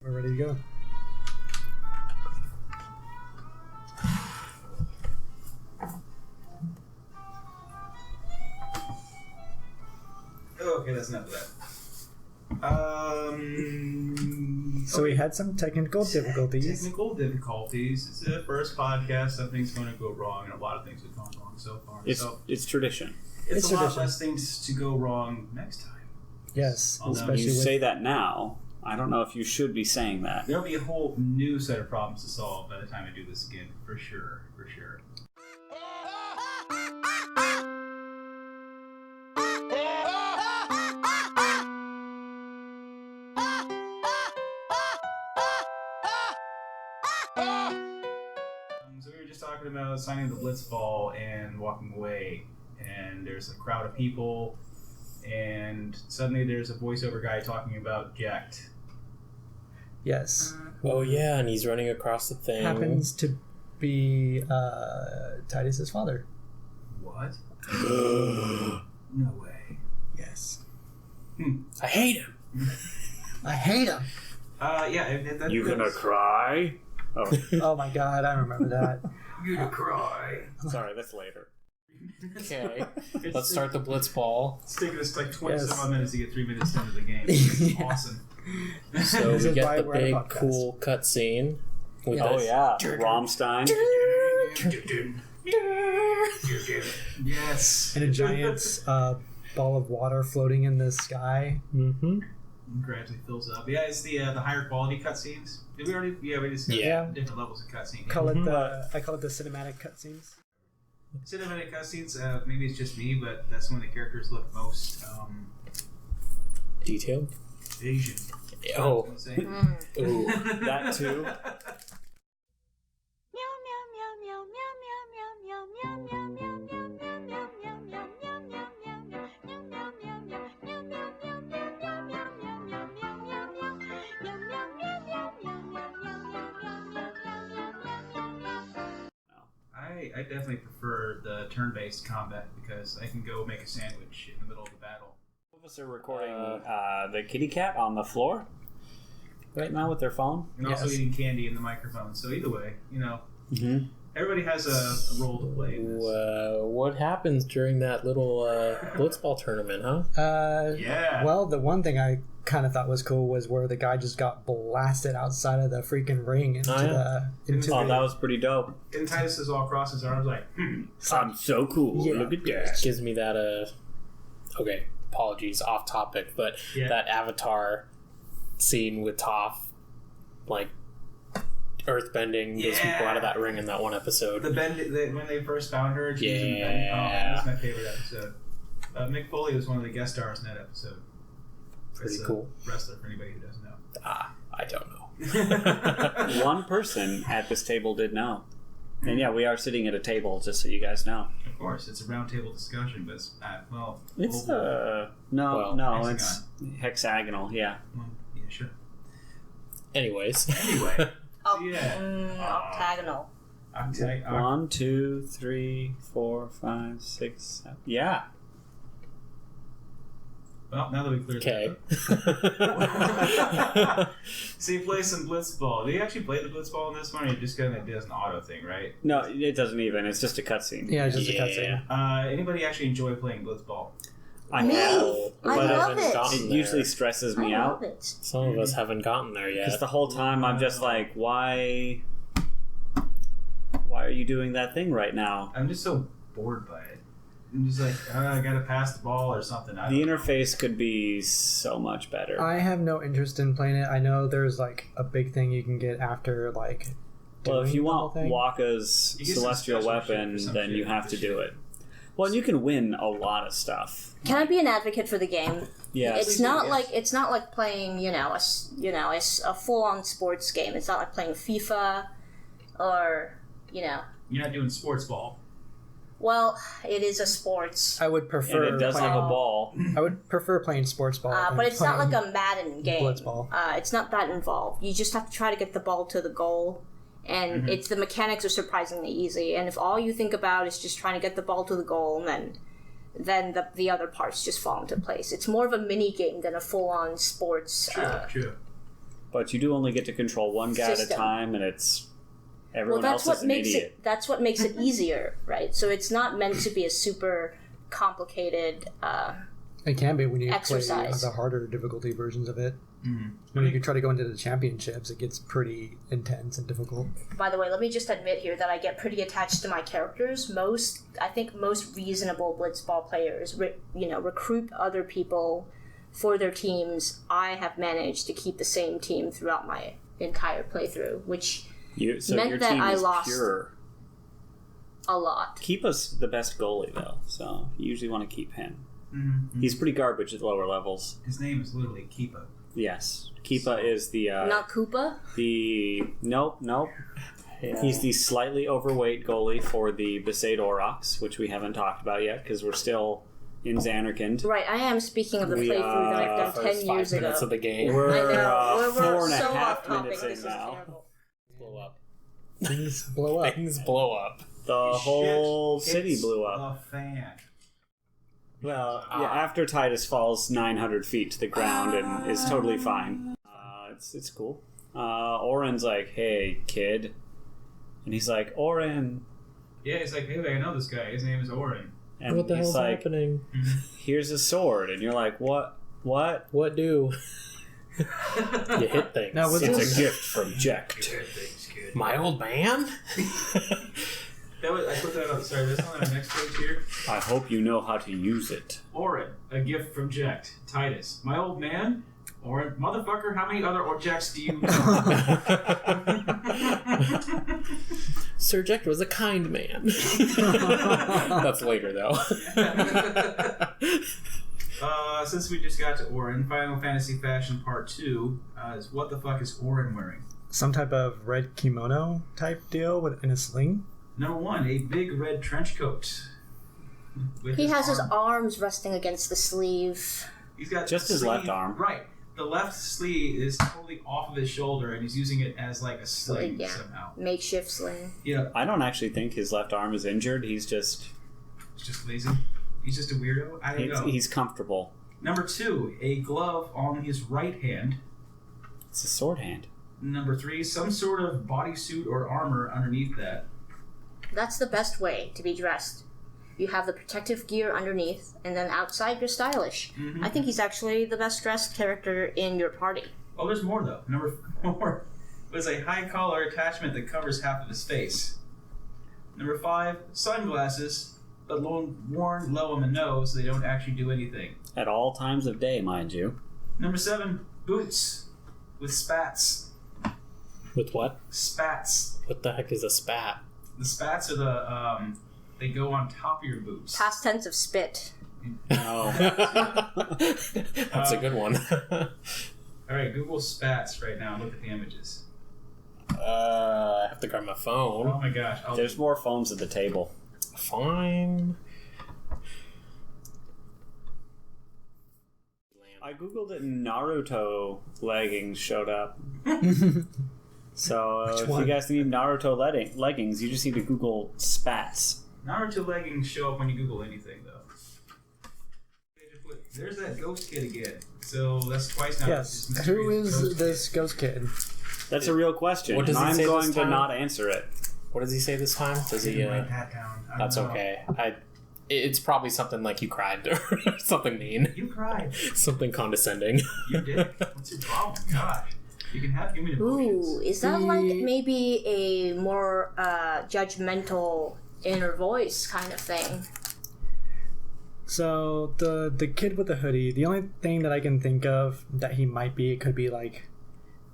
We're ready to go. Okay, that's enough of that. So we had some technical difficulties. It's the first podcast. Something's going to go wrong, and a lot of things have gone wrong so far. It's tradition. It's a lot less things to go wrong next time. Yes, especially you say that now. I don't know if you should be saying that. There'll be a whole new set of problems to solve by the time I do this again, for sure. So we were just talking about signing the Blitzball and walking away, and there's a crowd of people, and suddenly there's a voiceover guy talking about Jacked. Yes. Oh yeah, and he's running across the thing. Happens to be Titus's father. What? No way. Yes. I hate him. I hate him. Yeah. You gonna cry? Oh. Oh my god, I remember that. You gonna cry? Sorry, that's later. Okay, let's start the Blitzball. It's taking us like 27 minutes to get 3 minutes into the game. It's awesome. So we get the big, cool cutscene. Oh yeah, Rammstein. Yes. And a giant ball of water floating in the sky. Mm-hmm. Gradually fills up. Yeah, it's the higher quality cutscenes. Did we already? Yeah, we discussed different levels of cutscene. I call it the cinematic cutscenes. Cinematic cutscenes. Maybe it's just me, but that's when the characters look most detailed. Asian. Oh. Ooh, that too. I definitely prefer the turn-based combat because I can go make a sandwich in the middle of the battle. Both of us are recording the kitty cat on the floor right now with their phone. And also eating candy in the microphone. So either way, everybody has a role to play in this. What happens during that little Blitzball tournament, huh? Yeah. Well, the one thing I kind of thought was cool was where the guy just got blasted outside of the freaking ring into that was pretty dope. And Titus is all across his arms like, I'm so cool. Yeah. Look at that. Gives me that okay, apologies, off topic, but that Avatar scene with Toph, like earthbending those people out of that ring in that one episode. The bend when they first found her. She was in the bend. Oh man, that's my favorite episode. Mick Foley was one of the guest stars in that episode. Pretty cool. Wrestler for anybody who doesn't know. I don't know. One person at this table did know. And yeah, we are sitting at a table, just so you guys know. Of course, it's a round table discussion, but it's it's hexagonal, yeah. Well, yeah, sure. Anyways. Octagonal. 1, 2, 3, 4, 5, 6, 7. Yeah. Well, now that we cleared that up. So you play some Blitzball. Do you actually play the Blitzball in this one, or you just kind of does an auto thing, right? No, it doesn't even. It's just a cutscene. Yeah, it's just a cutscene. Anybody actually enjoy playing Blitzball? I have. I love it. It usually stresses me out. Some of us haven't gotten there yet. Because the whole time I'm just like, why are you doing that thing right now? I'm just so bored by it. I'm just like, I gotta pass the ball or something. The interface could be so much better. I have no interest in playing it. I know there's like a big thing you can get after like. Well, if you want Waka's celestial weapon, then you have to do it. Well, you can win a lot of stuff. Can I be an advocate for the game? Yeah, it's not like playing a full-on sports game. It's not like playing FIFA, or You're not doing sports ball. Well, it is a sports. I would prefer. And it does have a ball. I would prefer playing sports ball. But it's not like a Madden game. Blitzball. It's not that involved. You just have to try to get the ball to the goal. And it's the mechanics are surprisingly easy. And if all you think about is just trying to get the ball to the goal, then the other parts just fall into place. It's more of a mini game than a full-on sports. True. but you do only get to control one guy at a time, and it's everyone else is an idiot. That's what makes it easier, right? So it's not meant to be a super complicated it can be when you exercise. play the harder difficulty versions of it. When you try to go into the championships, it gets pretty intense and difficult. By the way, let me just admit here that I get pretty attached to my characters. I think most reasonable blitzball players, recruit other people for their teams. I have managed to keep the same team throughout my entire playthrough, which meant that I lost pure. A lot. Keepa's the best goalie, though, so you usually want to keep him. Mm-hmm. He's pretty garbage at lower levels. His name is literally Keepa. Yes. Keepa is the... not Koopa? Nope. Yeah. He's the slightly overweight goalie for the Besaid Aurochs, which we haven't talked about yet, because we're still in Zanarkand. Right, I am speaking of the playthrough that I've done 10 years ago. Minutes of the game. We're, I know. We're 4.5 so minutes in now. Blow up. Things blow up. Things blow up. The whole city blew up. A fan. Well, yeah, after Titus falls 900 feet to the ground and is totally fine. It's cool. Oren's like, hey, kid. And he's like, Oren. Yeah, he's like, hey, I know this guy. His name is Oren. And what the hell's happening? Here's a sword. And you're like, what? What? What do? You hit things. Now, it's a gift from Jecht. My old man? I put that on. Sorry, that's on our next page here. I hope you know how to use it. Oren, a gift from Jecht. Titus, my old man. Oren, motherfucker, how many other Jects do you know? Sir Jecht was a kind man. That's later, though. Since we just got to Oren, Final Fantasy Fashion Part 2 is what the fuck is Oren wearing? Some type of red kimono type deal in a sling. Number 1, a big red trench coat. He has his arms resting against the sleeve. He's got just his left arm. Right. The left sleeve is totally off of his shoulder, and he's using it as like a sling somehow. Makeshift sling. Yeah. I don't actually think his left arm is injured. He's just lazy. He's just a weirdo. I don't know. He's comfortable. Number 2, a glove on his right hand. It's a sword hand. Number 3, some sort of bodysuit or armor underneath that. That's the best way to be dressed. You have the protective gear underneath, and then outside you're stylish. Mm-hmm. I think he's actually the best dressed character in your party. Oh, there's more though. Number 4 was a high collar attachment that covers half of his face. Number 5, sunglasses, but worn low on the nose so they don't actually do anything. At all times of day, mind you. Number 7, boots with spats. With what? Spats. What the heck is a spat? The spats are the, they go on top of your boots. Past tense of spit. Oh. That's a good one. Alright, Google spats right now and look at the images. I have to grab my phone. Oh my gosh. There's more phones at the table. Fine. I googled it and Naruto leggings showed up. So if you guys need Naruto leggings, you just need to Google spats. Naruto leggings show up when you Google anything, though. There's that ghost kid again. So that's twice now. Yes. Who is this ghost kid? That's a real question. What does he say I'm going this to time? not answer it. What does he say this time? Does he? That's okay. It's probably something like you cried or something mean. You cried. Something condescending. You did. What's your problem? God. You can have human emotions. Ooh, is that like maybe a more judgmental inner voice kind of thing? So the kid with the hoodie, the only thing that I can think of that he might be, it could be like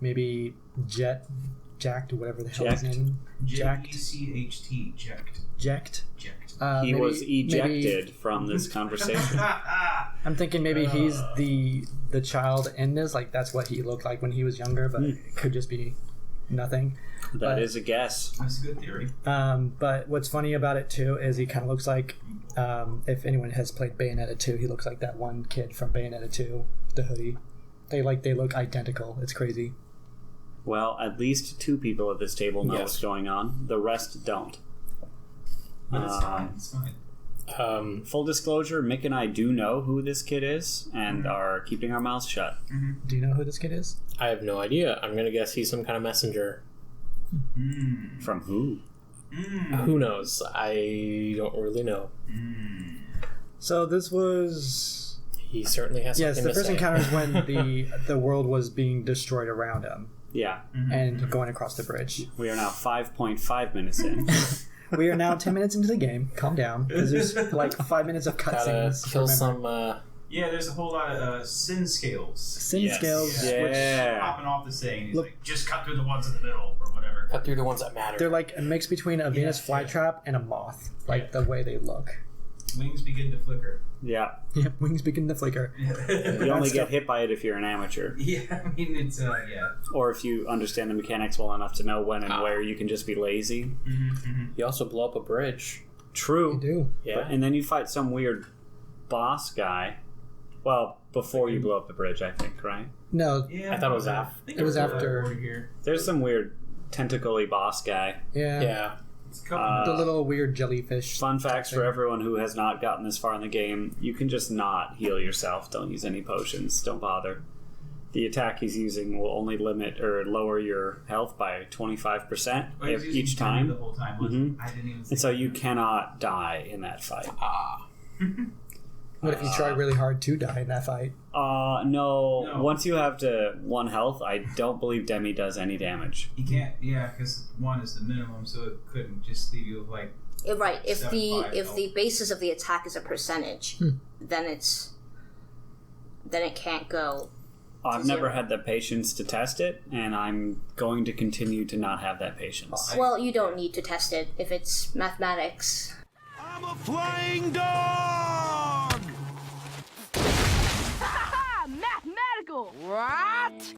maybe Jacked, whatever the hell his name. J-E-C-H-T, Jecht. He was ejected from this conversation. I'm thinking maybe he's the child in this, like that's what he looked like when he was younger, but it could just be nothing. That is a guess. That's a good theory. But what's funny about it too is he kind of looks like, if anyone has played Bayonetta 2, he looks like that one kid from Bayonetta 2, the hoodie. They look identical. It's crazy. Well, at least 2 people at this table know what's going on. The rest don't. But it's fine. It's fine. Full disclosure, Mick and I do know who this kid is and are keeping our mouths shut. Do you know who this kid is? I have no idea. I'm gonna guess he's some kind of messenger. From who? Who knows? I don't really know. So this was... He certainly has Yes, something the to first say. encounter is when the world was being destroyed around him Yeah. and going across the bridge. We are now 5.5 minutes in. We are now 10 minutes into the game. Calm down, because there's like 5 minutes of Gotta cutscenes. kill remember. some. Yeah, there's a whole lot of sin scales. Sin Yes. scales. Yeah. Popping off the saying. He's Look- like, just cut through the ones in the middle or whatever. Cut through the ones that matter. They're like a mix between a Venus flytrap and a moth, like the way they look. Wings begin to flicker. Yeah. Yep, wings begin to flicker. You only That's get the- hit by it if you're an amateur. Yeah, I mean, it's, yeah. Or if you understand the mechanics well enough to know when and where you can just be lazy. You also blow up a bridge. True. You do. Yeah. And then you fight some weird boss guy. Well, before you blow up the bridge, I think, right? No, Yeah, I thought it was after. I think It was there's a after. word here. There's some weird tentacle-y boss guy. yeah. Yeah. It's a couple The little weird jellyfish. Fun facts for thing. everyone who has not gotten this far in the game. You can just not heal yourself. Don't use any potions. Don't bother. The attack he's using will only limit or lower your health by 25% Oh, he was using each Timmy time. the whole time. wasn't he? I didn't even. And think so of you that. cannot die in that fight. What if you try really hard to die in that fight? No. No. Once you have to 1 health, I don't believe Demi does any damage. You can't. Yeah, because 1 is the minimum, so it couldn't just leave you with like. Right. If the 7.5 if the health. basis of the attack is a percentage, then it can't go. I've never 0. had the patience to test it, and I'm going to continue to not have that patience. Well, you don't need to test it if it's mathematics. I'm a flying dog! Mathematical! What?